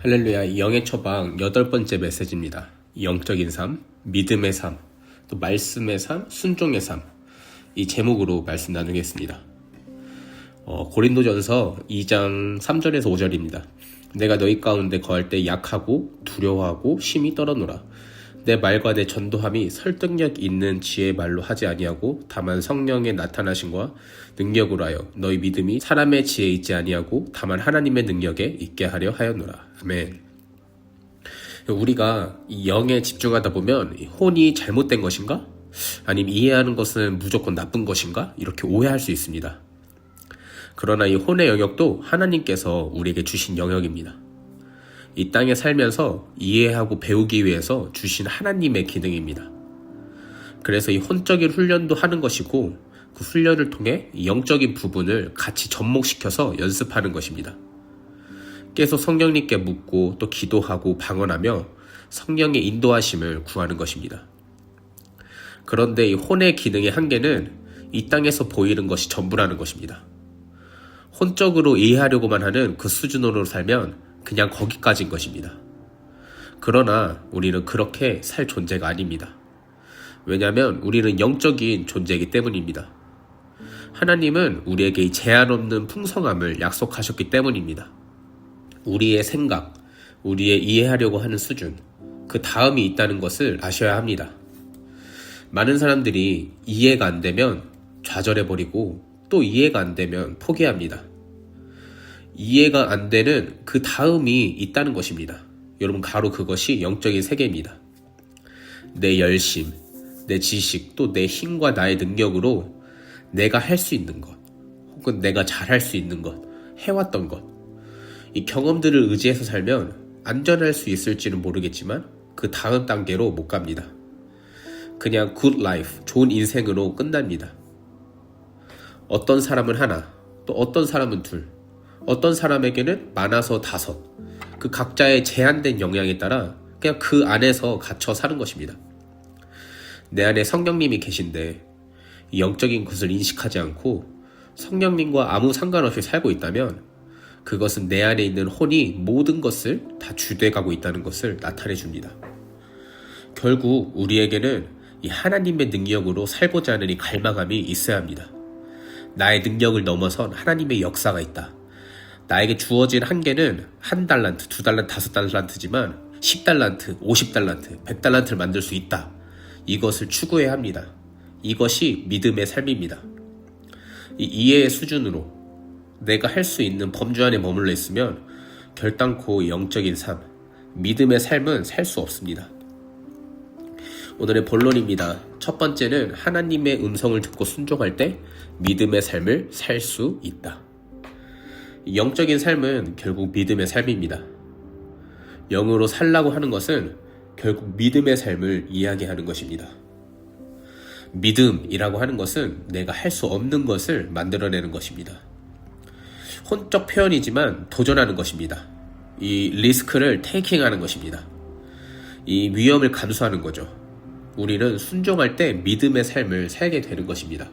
할렐루야, 영의 처방 8번째 메시지입니다. 영적인 삶, 믿음의 삶, 또 말씀의 삶, 순종의 삶. 이 제목으로 말씀 나누겠습니다. 고린도전서 2장 3절에서 5절입니다. 내가 너희 가운데 거할 때 약하고 두려워하고 심히 떨어노라. 내 말과 내 전도함이 설득력 있는 지혜의 말로 하지 아니하고 다만 성령의 나타나심과 능력으로 하여 너희 믿음이 사람의 지혜에 있지 아니하고 다만 하나님의 능력에 있게 하려 하였노라. 아멘. 우리가 이 영에 집중하다 보면 혼이 잘못된 것인가? 아니면 이해하는 것은 무조건 나쁜 것인가? 이렇게 오해할 수 있습니다. 그러나 이 혼의 영역도 하나님께서 우리에게 주신 영역입니다. 이 땅에 살면서 이해하고 배우기 위해서 주신 하나님의 기능입니다. 그래서 이 혼적인 훈련도 하는 것이고 그 훈련을 통해 영적인 부분을 같이 접목시켜서 연습하는 것입니다. 계속 성령님께 묻고 또 기도하고 방언하며 성령의 인도하심을 구하는 것입니다. 그런데 이 혼의 기능의 한계는 이 땅에서 보이는 것이 전부라는 것입니다. 혼적으로 이해하려고만 하는 그 수준으로 살면 그냥 거기까지인 것입니다. 그러나 우리는 그렇게 살 존재가 아닙니다. 왜냐하면 우리는 영적인 존재이기 때문입니다. 하나님은 우리에게 이 제한 없는 풍성함을 약속하셨기 때문입니다. 우리의 생각, 우리의 이해하려고 하는 수준, 그 다음이 있다는 것을 아셔야 합니다. 많은 사람들이 이해가 안 되면 좌절해버리고 또 이해가 안 되면 포기합니다. 이해가 안 되는 그 다음이 있다는 것입니다. 여러분, 바로 그것이 영적인 세계입니다. 내 열심, 내 지식, 또 내 힘과 나의 능력으로 내가 할 수 있는 것, 혹은 내가 잘할 수 있는 것, 해왔던 것, 이 경험들을 의지해서 살면 안전할 수 있을지는 모르겠지만 그 다음 단계로 못 갑니다. 그냥 good life, 좋은 인생으로 끝납니다. 어떤 사람은 하나, 또 어떤 사람은 둘, 어떤 사람에게는 많아서 5, 그 각자의 제한된 역량에 따라 그냥 그 안에서 갇혀 사는 것입니다. 내 안에 성령님이 계신데 이 영적인 것을 인식하지 않고 성령님과 아무 상관없이 살고 있다면 그것은 내 안에 있는 혼이 모든 것을 다 주도해가고 있다는 것을 나타내 줍니다. 결국 우리에게는 이 하나님의 능력으로 살고자 하는 이 갈망함이 있어야 합니다. 나의 능력을 넘어선 하나님의 역사가 있다. 나에게 주어진 한계는 1달란트, 2달란트, 5달란트지만 10달란트, 50달란트, 100달란트를 만들 수 있다. 이것을 추구해야 합니다. 이것이 믿음의 삶입니다. 이 이해의 수준으로 내가 할 수 있는 범주 안에 머물러 있으면 결단코 영적인 삶, 믿음의 삶은 살 수 없습니다. 오늘의 본론입니다. 첫 번째는 하나님의 음성을 듣고 순종할 때 믿음의 삶을 살 수 있다. 영적인 삶은 결국 믿음의 삶입니다. 영으로 살라고 하는 것은 결국 믿음의 삶을 이야기하는 것입니다. 믿음이라고 하는 것은 내가 할 수 없는 것을 만들어내는 것입니다. 혼적 표현이지만 도전하는 것입니다. 이 리스크를 테이킹하는 것입니다. 이 위험을 감수하는 거죠. 우리는 순종할 때 믿음의 삶을 살게 되는 것입니다.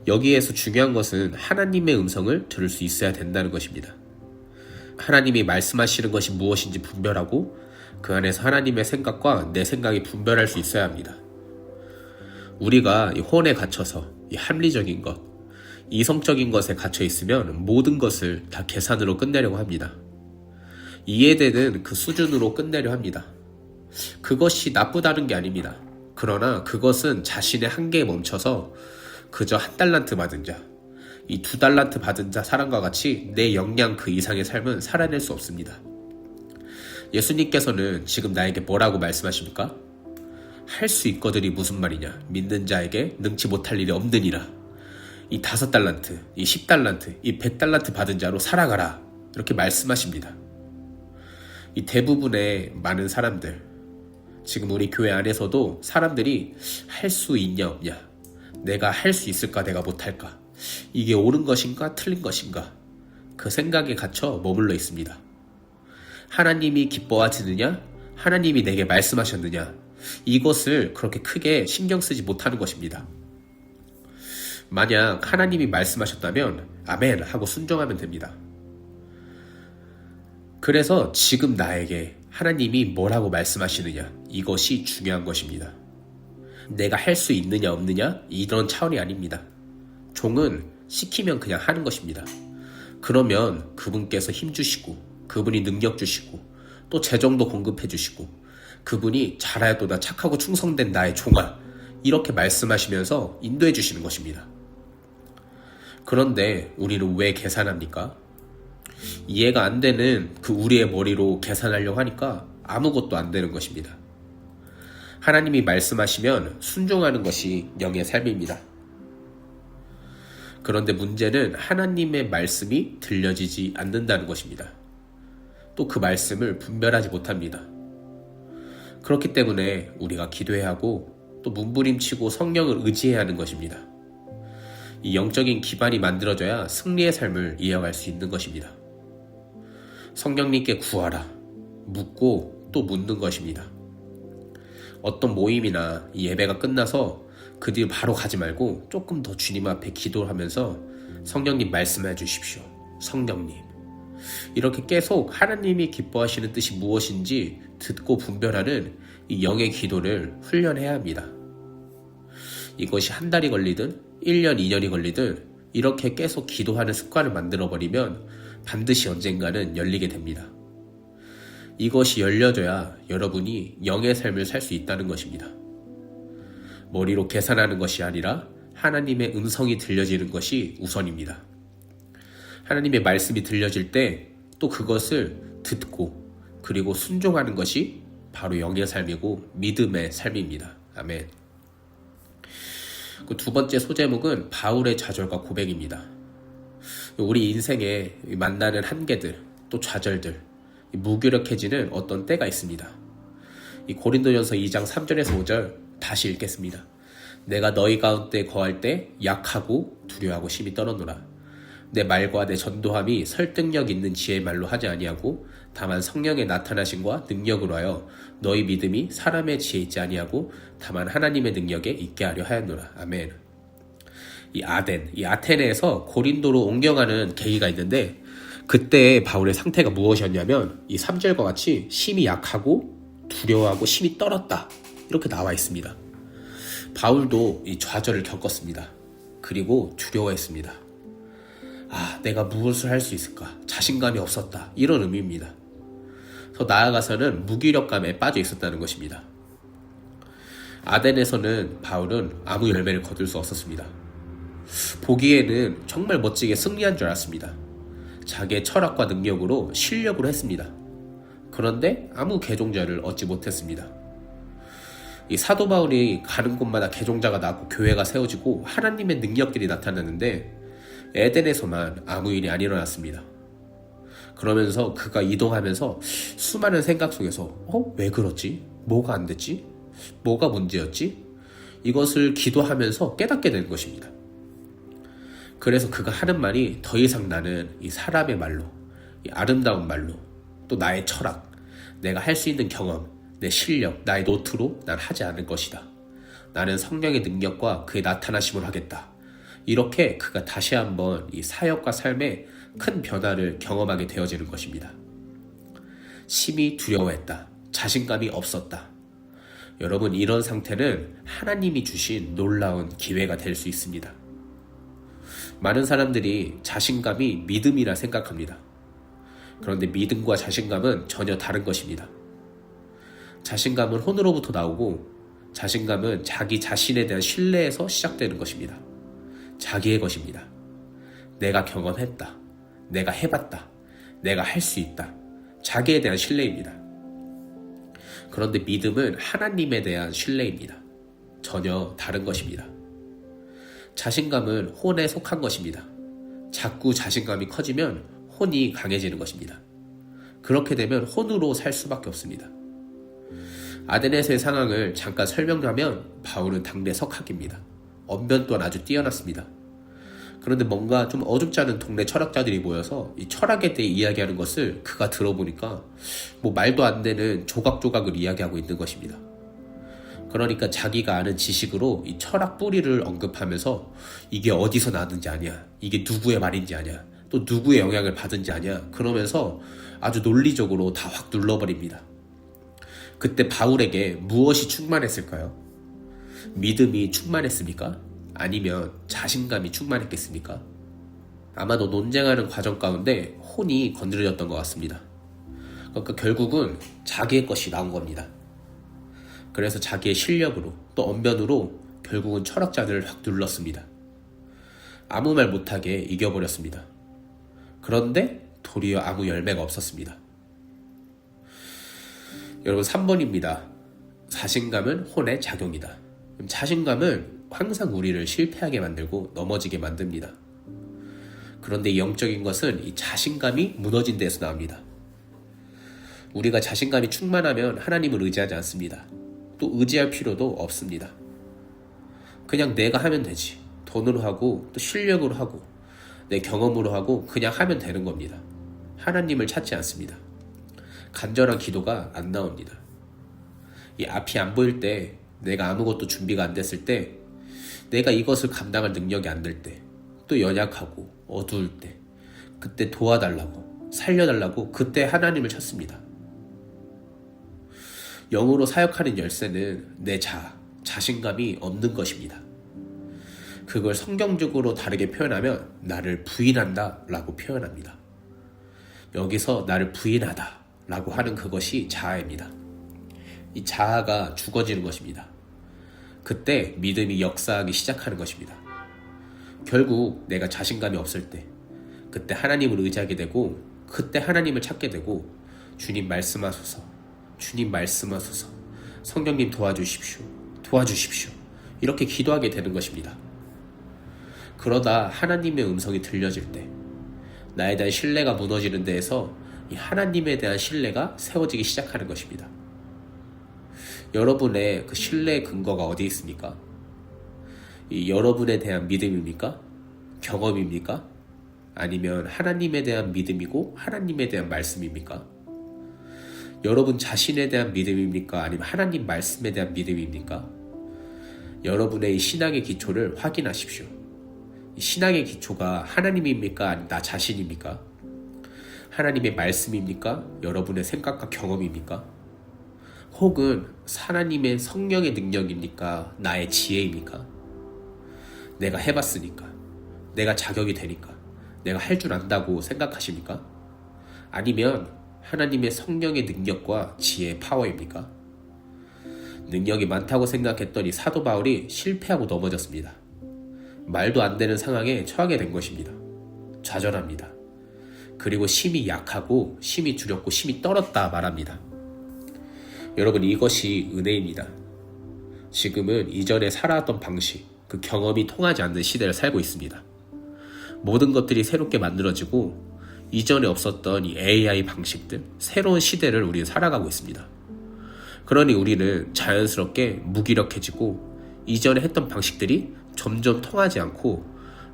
여기에서 중요한 것은 하나님의 음성을 들을 수 있어야 된다는 것입니다. 하나님이 말씀하시는 것이 무엇인지 분별하고 그 안에서 하나님의 생각과 내 생각이 분별할 수 있어야 합니다. 우리가 이 혼에 갇혀서 이 합리적인 것, 이성적인 것에 갇혀 있으면 모든 것을 다 계산으로 끝내려고 합니다. 이해되는 그 수준으로 끝내려 합니다. 그것이 나쁘다는 게 아닙니다. 그러나 그것은 자신의 한계에 멈춰서 그저 1달란트 받은 자, 이 2달란트 받은 자 사람과 같이 내 역량 그 이상의 삶은 살아낼 수 없습니다. 예수님께서는 지금 나에게 뭐라고 말씀하십니까? 할 수 있거든이 무슨 말이냐? 믿는 자에게 능치 못할 일이 없느니라. 이 5달란트, 이 10달란트, 이 100달란트 받은 자로 살아가라. 이렇게 말씀하십니다. 이 대부분의 많은 사람들, 지금 우리 교회 안에서도 사람들이 할 수 있냐 없냐, 내가 할 수 있을까 내가 못할까, 이게 옳은 것인가 틀린 것인가, 그 생각에 갇혀 머물러 있습니다. 하나님이 기뻐하시느냐, 하나님이 내게 말씀하셨느냐, 이것을 그렇게 크게 신경 쓰지 못하는 것입니다. 만약 하나님이 말씀하셨다면 아멘 하고 순종하면 됩니다. 그래서 지금 나에게 하나님이 뭐라고 말씀하시느냐, 이것이 중요한 것입니다. 내가 할 수 있느냐 없느냐 이런 차원이 아닙니다. 종은 시키면 그냥 하는 것입니다. 그러면 그분께서 힘 주시고 그분이 능력 주시고 또 재정도 공급해 주시고 그분이 잘하여도다 착하고 충성된 나의 종아, 이렇게 말씀하시면서 인도해 주시는 것입니다. 그런데 우리는 왜 계산합니까? 이해가 안 되는 그 우리의 머리로 계산하려고 하니까 아무것도 안 되는 것입니다. 하나님이 말씀하시면 순종하는 것이 영의 삶입니다. 그런데 문제는 하나님의 말씀이 들려지지 않는다는 것입니다. 또 그 말씀을 분별하지 못합니다. 그렇기 때문에 우리가 기도해야 하고 또 몸부림치고 성령을 의지해야 하는 것입니다. 이 영적인 기반이 만들어져야 승리의 삶을 이어갈 수 있는 것입니다. 성령님께 구하라, 묻고 또 묻는 것입니다. 어떤 모임이나 예배가 끝나서 그 뒤 바로 가지 말고 조금 더 주님 앞에 기도를 하면서 성령님 말씀해 주십시오. 성령님. 이렇게 계속 하나님이 기뻐하시는 뜻이 무엇인지 듣고 분별하는 이 영의 기도를 훈련해야 합니다. 이것이 한 달이 걸리든 1년, 2년이 걸리든 이렇게 계속 기도하는 습관을 만들어버리면 반드시 언젠가는 열리게 됩니다. 이것이 열려져야 여러분이 영의 삶을 살 수 있다는 것입니다. 머리로 계산하는 것이 아니라 하나님의 음성이 들려지는 것이 우선입니다. 하나님의 말씀이 들려질 때 또 그것을 듣고 그리고 순종하는 것이 바로 영의 삶이고 믿음의 삶입니다. 아멘. 그 두 번째 소제목은 바울의 좌절과 고백입니다. 우리 인생에 만나는 한계들, 또 좌절들, 무기력해지는 어떤 때가 있습니다. 이 고린도전서 2장 3절에서 5절 다시 읽겠습니다. 내가 너희 가운데 거할 때 약하고 두려워하고 심히 떨었노라. 내 말과 내 전도함이 설득력 있는 지혜의 말로 하지 아니하고 다만 성령의 나타나심과 능력으로 하여 너희 믿음이 사람의 지혜에 있지 아니하고 다만 하나님의 능력에 있게 하려 하였노라. 아멘. 이 아테네에서 고린도로 옮겨가는 계기가 있는데 그때 바울의 상태가 무엇이었냐면 이 3절과 같이 심히 약하고 두려워하고 심히 떨었다, 이렇게 나와 있습니다. 바울도 이 좌절을 겪었습니다. 그리고 두려워했습니다. 내가 무엇을 할 수 있을까? 자신감이 없었다, 이런 의미입니다. 더 나아가서는 무기력감에 빠져 있었다는 것입니다. 아덴에서는 바울은 아무 열매를 거둘 수 없었습니다. 보기에는 정말 멋지게 승리한 줄 알았습니다. 자기의 철학과 능력으로 실력으로 했습니다. 그런데 아무 개종자를 얻지 못했습니다. 이 사도 바울이 가는 곳마다 개종자가 낳고 교회가 세워지고 하나님의 능력들이 나타났는데 에덴에서만 아무 일이 안 일어났습니다. 그러면서 그가 이동하면서 수많은 생각 속에서 왜 그렇지? 뭐가 안 됐지? 뭐가 문제였지? 이것을 기도하면서 깨닫게 된 것입니다. 그래서 그가 하는 말이 더 이상 나는 이 사람의 말로, 이 아름다운 말로, 또 나의 철학, 내가 할 수 있는 경험, 내 실력, 나의 노트로 난 하지 않을 것이다. 나는 성령의 능력과 그의 나타나심을 하겠다. 이렇게 그가 다시 한번 이 사역과 삶에 큰 변화를 경험하게 되어지는 것입니다. 심히 두려워했다. 자신감이 없었다. 여러분, 이런 상태는 하나님이 주신 놀라운 기회가 될 수 있습니다. 많은 사람들이 자신감이 믿음이라 생각합니다. 그런데 믿음과 자신감은 전혀 다른 것입니다. 자신감은 혼으로부터 나오고 자신감은 자기 자신에 대한 신뢰에서 시작되는 것입니다. 자기의 것입니다. 내가 경험했다. 내가 해봤다. 내가 할 수 있다. 자기에 대한 신뢰입니다. 그런데 믿음은 하나님에 대한 신뢰입니다. 전혀 다른 것입니다. 자신감은 혼에 속한 것입니다. 자꾸 자신감이 커지면 혼이 강해지는 것입니다. 그렇게 되면 혼으로 살 수밖에 없습니다. 아덴에서의 상황을 잠깐 설명하면 바울은 당대 석학입니다. 언변 또한 아주 뛰어났습니다. 그런데 뭔가 좀 어줍지 않은 동네 철학자들이 모여서 이 철학에 대해 이야기하는 것을 그가 들어보니까 말도 안 되는 조각조각을 이야기하고 있는 것입니다. 그러니까 자기가 아는 지식으로 이 철학 뿌리를 언급하면서 이게 어디서 나왔는지 아냐, 이게 누구의 말인지 아냐, 또 또 누구의 영향을 받은지 아냐? 그러면서 아주 논리적으로 다 확 눌러버립니다. 그때 바울에게 무엇이 충만했을까요? 믿음이 충만했습니까? 아니면 자신감이 충만했겠습니까? 아마도 논쟁하는 과정 가운데 혼이 건드려졌던 것 같습니다. 그러니까 결국은 자기의 것이 나온 겁니다. 그래서 자기의 실력으로 또 언변으로 결국은 철학자들을 확 눌렀습니다. 아무 말 못하게 이겨버렸습니다. 그런데 도리어 아무 열매가 없었습니다. 여러분 3번입니다. 자신감은 혼의 작용이다. 자신감은 항상 우리를 실패하게 만들고 넘어지게 만듭니다. 그런데 이 영적인 것은 이 자신감이 무너진 데서 나옵니다. 우리가 자신감이 충만하면 하나님을 의지하지 않습니다. 또 의지할 필요도 없습니다. 그냥 내가 하면 되지. 돈으로 하고 또 실력으로 하고 내 경험으로 하고 그냥 하면 되는 겁니다. 하나님을 찾지 않습니다. 간절한 기도가 안 나옵니다. 이 앞이 안 보일 때, 내가 아무것도 준비가 안 됐을 때, 내가 이것을 감당할 능력이 안 될 때, 또 연약하고 어두울 때, 그때 도와달라고, 살려달라고 그때 하나님을 찾습니다. 영으로 사역하는 열쇠는 내 자신감이 없는 것입니다. 그걸 성경적으로 다르게 표현하면 나를 부인한다 라고 표현합니다. 여기서 나를 부인하다 라고 하는 그것이 자아입니다. 이 자아가 죽어지는 것입니다. 그때 믿음이 역사하기 시작하는 것입니다. 결국 내가 자신감이 없을 때, 그때 하나님을 의지하게 되고, 그때 하나님을 찾게 되고, 주님 말씀하소서, 주님 말씀하소서, 성령님 도와주십시오, 도와주십시오, 이렇게 기도하게 되는 것입니다. 그러다 하나님의 음성이 들려질 때, 나에 대한 신뢰가 무너지는 데에서 이 하나님에 대한 신뢰가 세워지기 시작하는 것입니다. 여러분의 그 신뢰의 근거가 어디 있습니까? 이 여러분에 대한 믿음입니까? 경험입니까? 아니면 하나님에 대한 믿음이고 하나님에 대한 말씀입니까? 여러분 자신에 대한 믿음입니까? 아니면 하나님 말씀에 대한 믿음입니까? 여러분의 이 신앙의 기초를 확인하십시오. 이 신앙의 기초가 하나님입니까? 아니면 나 자신입니까? 하나님의 말씀입니까? 여러분의 생각과 경험입니까? 혹은 하나님의 성령의 능력입니까? 나의 지혜입니까? 내가 해봤으니까, 내가 자격이 되니까, 내가 할 줄 안다고 생각하십니까? 아니면 하나님의 성령의 능력과 지혜의 파워입니까? 능력이 많다고 생각했더니 사도 바울이 실패하고 넘어졌습니다. 말도 안 되는 상황에 처하게 된 것입니다. 좌절합니다. 그리고 심히 약하고 심히 두렵고 심히 떨었다 말합니다. 여러분 이것이 은혜입니다. 지금은 이전에 살아왔던 방식, 그 경험이 통하지 않는 시대를 살고 있습니다. 모든 것들이 새롭게 만들어지고 이전에 없었던 이 AI 방식들, 새로운 시대를 우리는 살아가고 있습니다. 그러니 우리는 자연스럽게 무기력해지고 이전에 했던 방식들이 점점 통하지 않고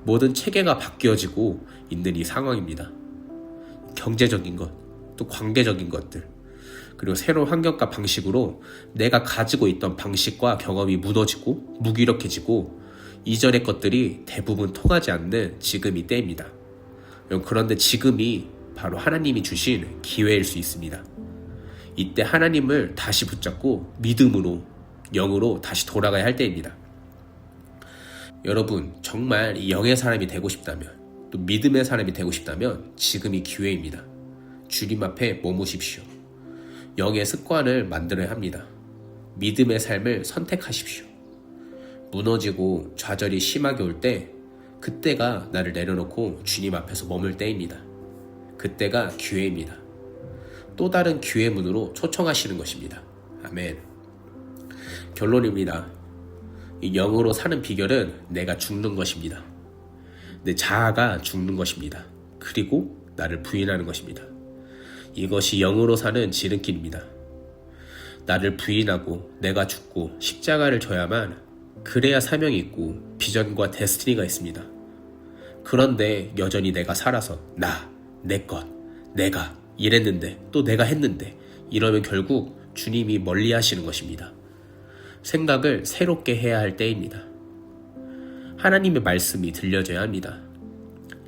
모든 체계가 바뀌어지고 있는 이 상황입니다. 경제적인 것, 또 관계적인 것들, 그리고 새로운 환경과 방식으로 내가 가지고 있던 방식과 경험이 무너지고 무기력해지고 이전의 것들이 대부분 통하지 않는 지금이 때입니다. 그런데 지금이 바로 하나님이 주신 기회일 수 있습니다. 이때 하나님을 다시 붙잡고 믿음으로, 영으로 다시 돌아가야 할 때입니다. 여러분 정말 이 영의 사람이 되고 싶다면, 또 믿음의 사람이 되고 싶다면 지금이 기회입니다. 주님 앞에 머무십시오. 영의 습관을 만들어야 합니다. 믿음의 삶을 선택하십시오. 무너지고 좌절이 심하게 올 때, 그때가 나를 내려놓고 주님 앞에서 머물 때입니다. 그때가 기회입니다. 또 다른 기회 문으로 초청하시는 것입니다. 아멘. 결론입니다. 이 영으로 사는 비결은 내가 죽는 것입니다. 내 자아가 죽는 것입니다. 그리고 나를 부인하는 것입니다. 이것이 영으로 사는 지름길입니다. 나를 부인하고 내가 죽고 십자가를 져야만, 그래야 사명이 있고 비전과 데스티니가 있습니다. 그런데 여전히 내가 살아서 내 것, 내가 이랬는데 또 내가 했는데 이러면 결국 주님이 멀리 하시는 것입니다. 생각을 새롭게 해야 할 때입니다. 하나님의 말씀이 들려져야 합니다.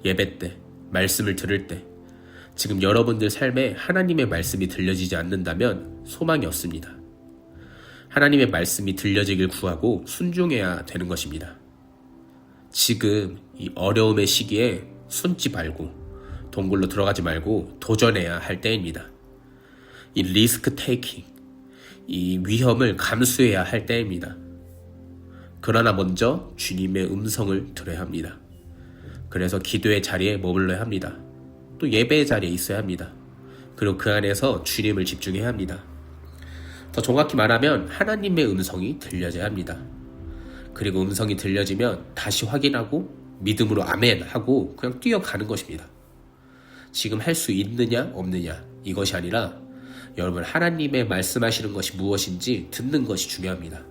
예배 때, 말씀을 들을 때, 지금 여러분들 삶에 하나님의 말씀이 들려지지 않는다면 소망이 없습니다. 하나님의 말씀이 들려지길 구하고 순종해야 되는 것입니다. 지금 이 어려움의 시기에 숨지 말고 동굴로 들어가지 말고 도전해야 할 때입니다. 이 리스크 테이킹, 이 위험을 감수해야 할 때입니다. 그러나 먼저 주님의 음성을 들어야 합니다. 그래서 기도의 자리에 머물러야 합니다. 또 예배의 자리에 있어야 합니다. 그리고 그 안에서 주님을 집중해야 합니다. 더 정확히 말하면 하나님의 음성이 들려져야 합니다. 그리고 음성이 들려지면 다시 확인하고 믿음으로 아멘 하고 그냥 뛰어가는 것입니다. 지금 할 수 있느냐 없느냐 이것이 아니라 여러분 하나님의 말씀하시는 것이 무엇인지 듣는 것이 중요합니다.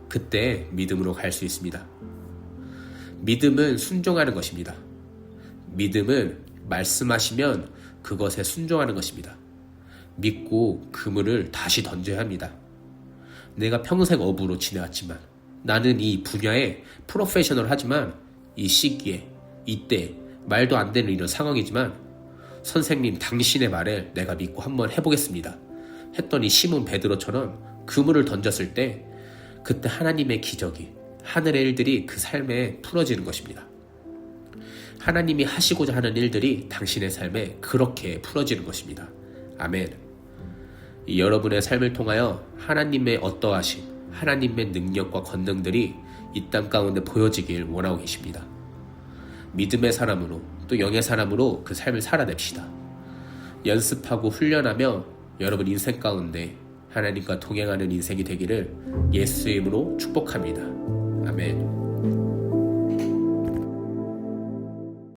그때 믿음으로 갈 수 있습니다. 믿음은 순종하는 것입니다. 믿음은 말씀하시면 그것에 순종하는 것입니다. 믿고 그물을 다시 던져야 합니다. 내가 평생 어부로 지내왔지만 나는 이 분야에 프로페셔널 하지만 이 시기에 이때 말도 안 되는 이런 상황이지만 선생님 당신의 말을 내가 믿고 한번 해보겠습니다 했더니 시몬 베드로처럼 그물을 던졌을 때 그때 하나님의 기적이 하늘의 일들이 그 삶에 풀어지는 것입니다. 하나님이 하시고자 하는 일들이 당신의 삶에 그렇게 풀어지는 것입니다. 아멘. 여러분의 삶을 통하여 하나님의 어떠하신 하나님의 능력과 권능들이 이 땅 가운데 보여지길 원하고 계십니다. 믿음의 사람으로 또 영의 사람으로 그 삶을 살아냅시다. 연습하고 훈련하며 여러분 인생 가운데 하나님과 동행하는 인생이 되기를 예수의 이름으로 축복합니다. 아멘.